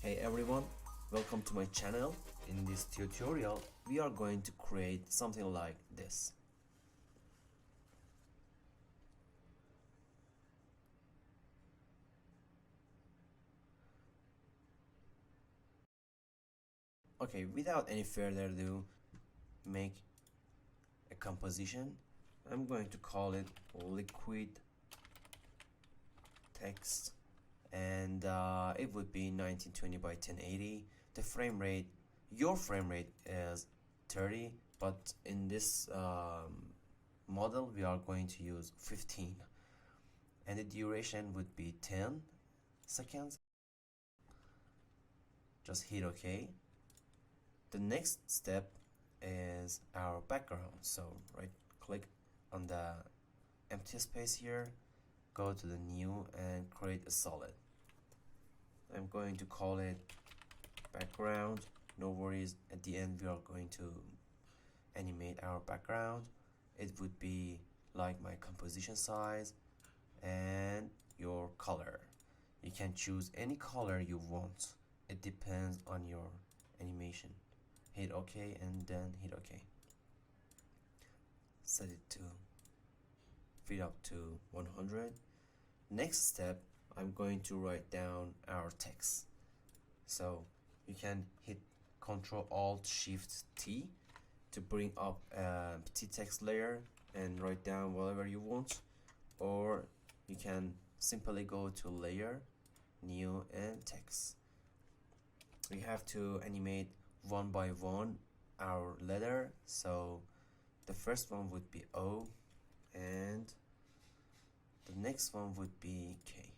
Hey everyone, welcome to my channel. In this tutorial, we are going to create something like this. Okay, without any further ado, make a composition. I'm going to call it liquid text, and it would be 1920 by 1080. The frame rate, your frame rate is 30, but in this model we are going to use 15, and the duration would be 10 seconds. Just hit OK. The next step is our background, so right click on the empty space here, go to the new and create a solid. I'm going to call it background. No worries, at the end we are going to animate our background. It would be like my composition size and your color. You can choose any color you want. It depends on your animation. Hit OK and then hit OK. Set it to fit up to 100. Next step, I'm going to write down our text. So you can hit Ctrl Alt Shift T to bring up a petit text layer and write down whatever you want, or you can simply go to layer, new and text. We have to animate one by one our letter, so the first one would be O and the next one would be K.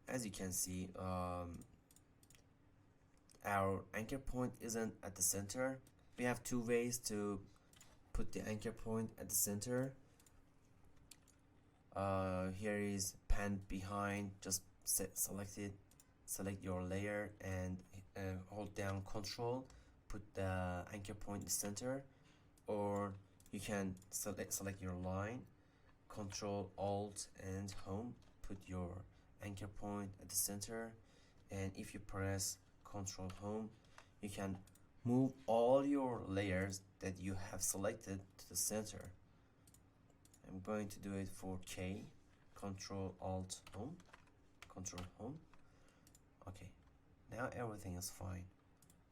As you can see, our anchor point isn't at the center. We have two ways to put the anchor point at the center. Here is pan behind. Just select it, select your layer and hold down Control, put the anchor point in the center, or you can select your line, Control Alt and Home, put your anchor point at the center, and if you press Control Home, you can move all your layers that you have selected to the center. I'm going to do it for K. Control Alt Home, Control Home. Okay, now everything is fine.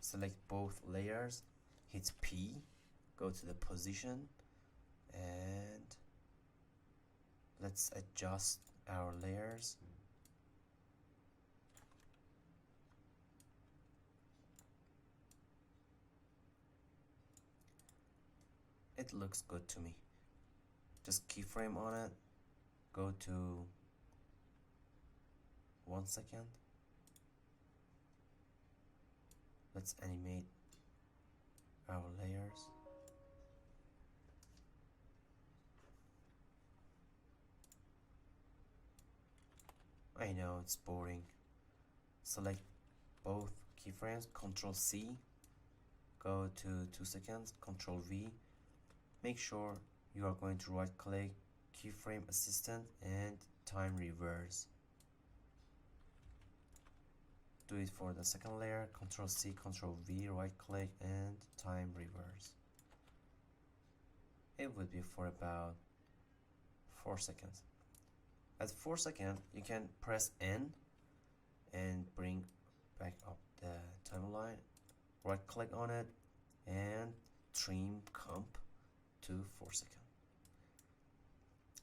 Select both layers, hit P, go to the position, and let's adjust our layers. It looks good to me. Just keyframe on it, go to 1 second. Let's animate our layers. I know it's boring. Select both keyframes, Ctrl C, go to 2 seconds, Ctrl V. Make sure you are going to right click, keyframe assistant and time reverse. Do it for the second layer, Ctrl C, Ctrl V, right click and time reverse. It would be for about 4 seconds. At 4 seconds, you can press N and bring back up the timeline, right click on it and trim comp to 4 seconds.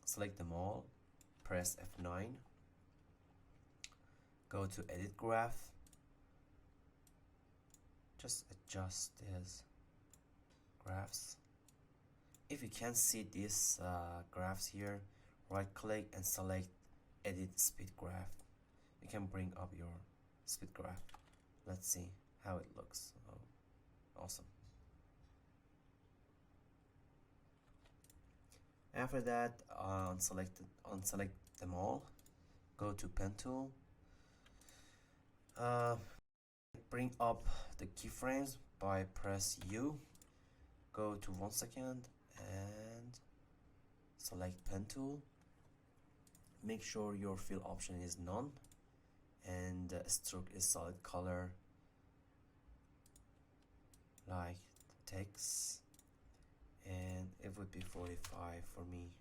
Select them all, press F9, go to edit graph, just adjust these graphs. If you can't see these graphs here, right click and select edit speed graph. You can bring up your speed graph. Let's see how it looks. Oh, awesome. After that, unselect them all, go to pen tool, bring up the keyframes by press U, go to 1 second and select pen tool, Make sure your fill option is none and stroke is solid color like text, and it would be 45 for me.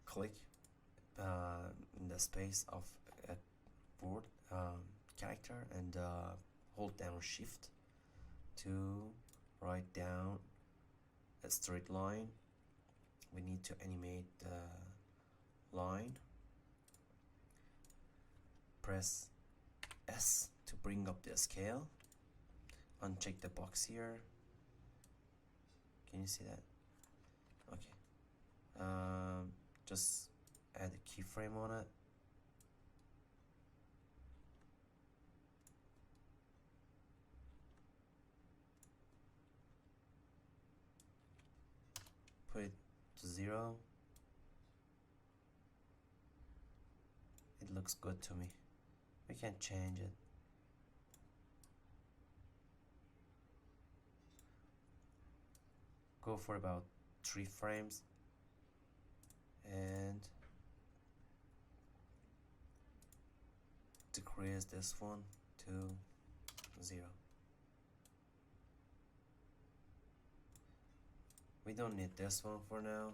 Click in the space of a word character and hold down shift to write down a straight line. We need to animate the line. Press S to bring up the scale. Uncheck the box here. Can you see that? Okay. Just add a keyframe on it. Put it to 0. It looks good to me. We can change it. Go for about 3 frames and decrease this one to 0. We don't need this one for now.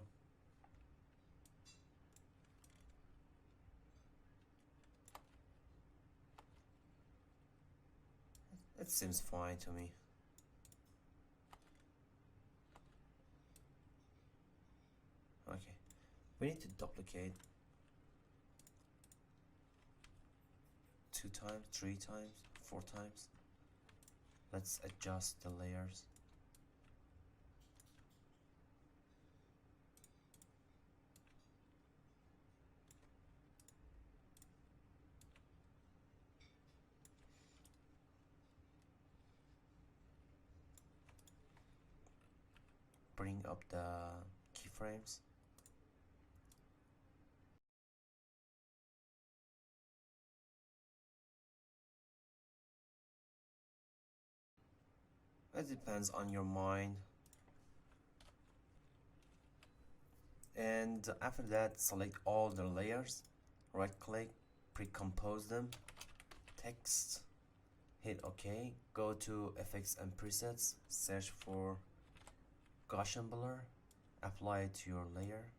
It seems fine to me. Okay, we need to duplicate 2 times, 3 times, 4 times. Let's adjust the layers. Bring up the keyframes. It depends on your mind. And after that, select all the layers, right click, pre-compose them, text, hit OK, go to effects and presets, search for Gaussian blur, apply it to your layer.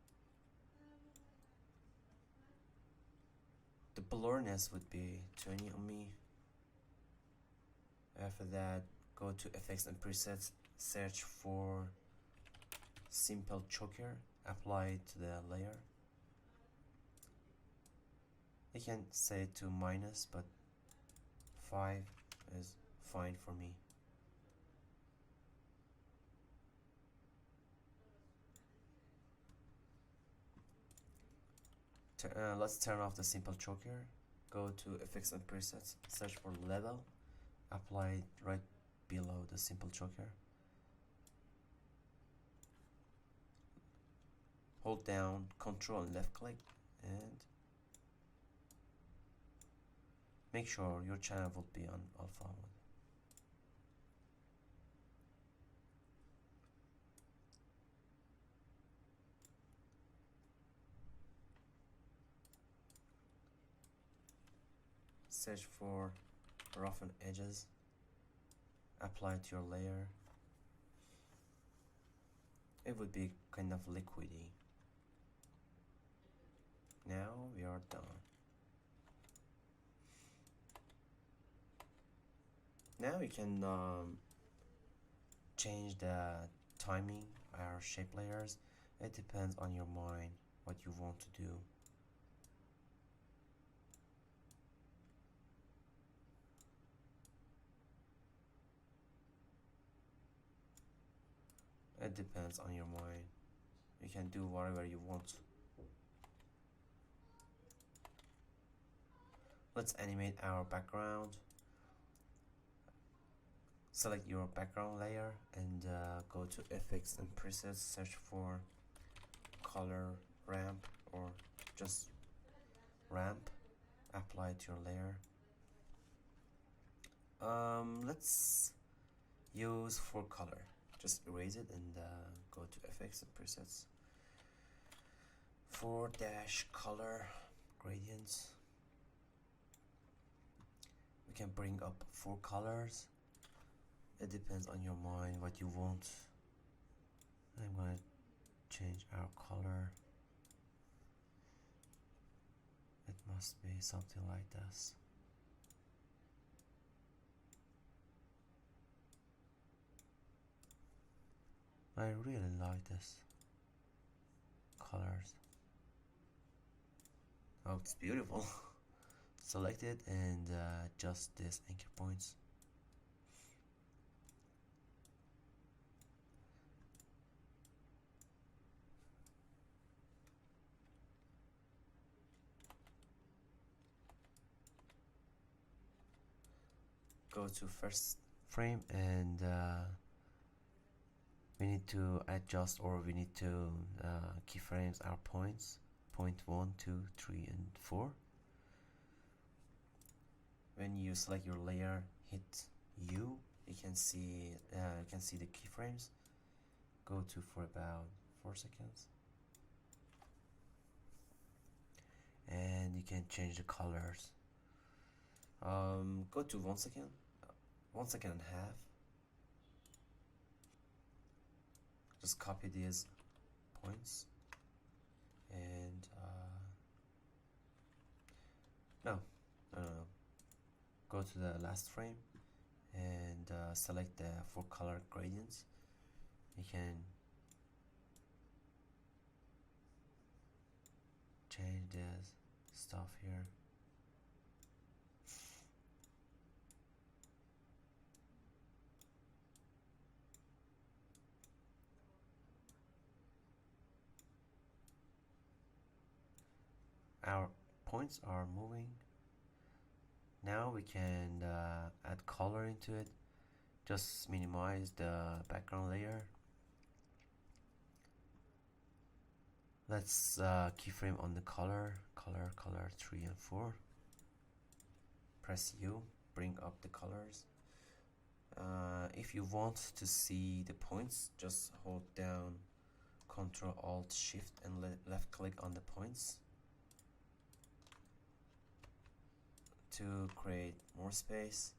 The blurriness would be 20 on me. After that, go to effects and presets, search for simple choker, apply it to the layer. You can set it to minus, but 5 is fine for me. Let's turn off the simple choker, go to effects and presets, search for level, apply it right below the simple choker. Hold down Control and left click and make sure your channel will be on alpha mode. Search for roughen edges, apply it to your layer. It would be kind of liquidy. Now we are done. Now we can change the timing, our shape layers. It depends on your mind, what you want to do. It depends on your mind. You can do whatever you want. Let's animate our background. Select your background layer and go to effects and presets, search for color ramp or just ramp, apply it to your layer. Let's use for color. Just erase it and go to effects and presets. 4 dash color gradients. We can bring up 4 colors. It depends on your mind what you want. I'm gonna change our color. It must be something like this. I really like this colors. Oh, it's beautiful. Select it and adjust this anchor points. Go to first frame and we need to adjust, or we need to keyframes our points. Point 1, 2, 3, and 4. When you select your layer, hit U, you can see the keyframes. Go to for about 4 seconds, and you can change the colors. Go to 1 second, 1 second and a half. Just copy these points and no. Go to the last frame and select the 4 color gradients. You can change this stuff here. Our points are moving. Now we can add color into it. Just minimize the background layer. Let's keyframe on the color 3 and 4. Press U, bring up the colors. If you want to see the points, just hold down Ctrl Alt Shift and left click on the points to create more space.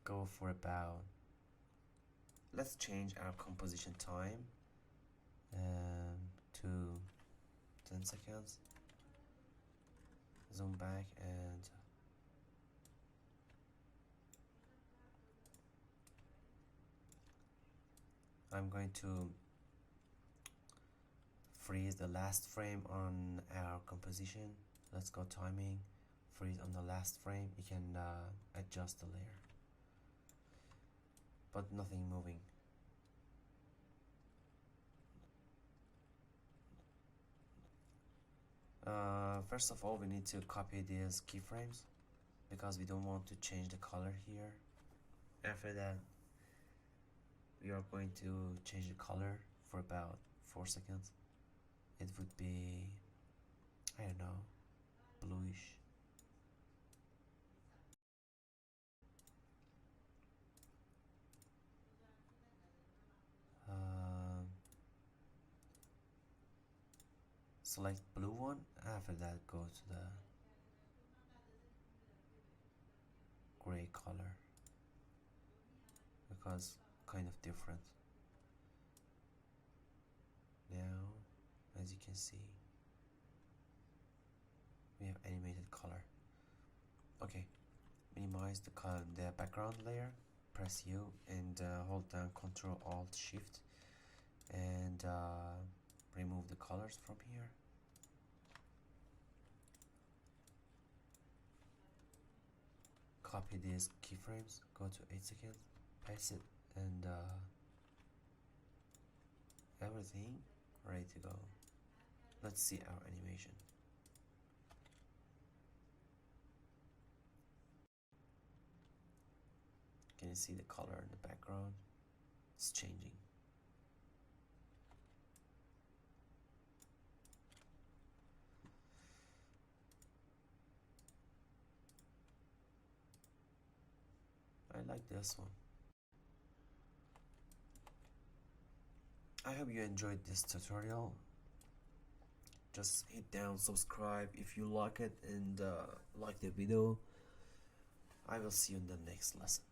Go for about, let's change our composition time to 10 seconds. Zoom back and I'm going to freeze the last frame on our composition. Let's go timing, freeze on the last frame. You can adjust the layer, but nothing moving. First of all, we need to copy these keyframes because we don't want to change the color here. After that, we are going to change the color for about 4 seconds. It would be, I don't know, bluish. Select blue one. After that, go to the gray color because kind of different. Now, as you can see, we have animated color. Okay, minimize the background layer. Press U and hold down Ctrl Alt Shift and remove the colors from here. Copy these keyframes, go to 8 seconds, paste it, and everything ready to go. Let's see our animation. Can you see the color in the background? It's changing. I like this one. I hope you enjoyed this tutorial. just hit down subscribe if you like it, and like the video. I will see you in the next lesson.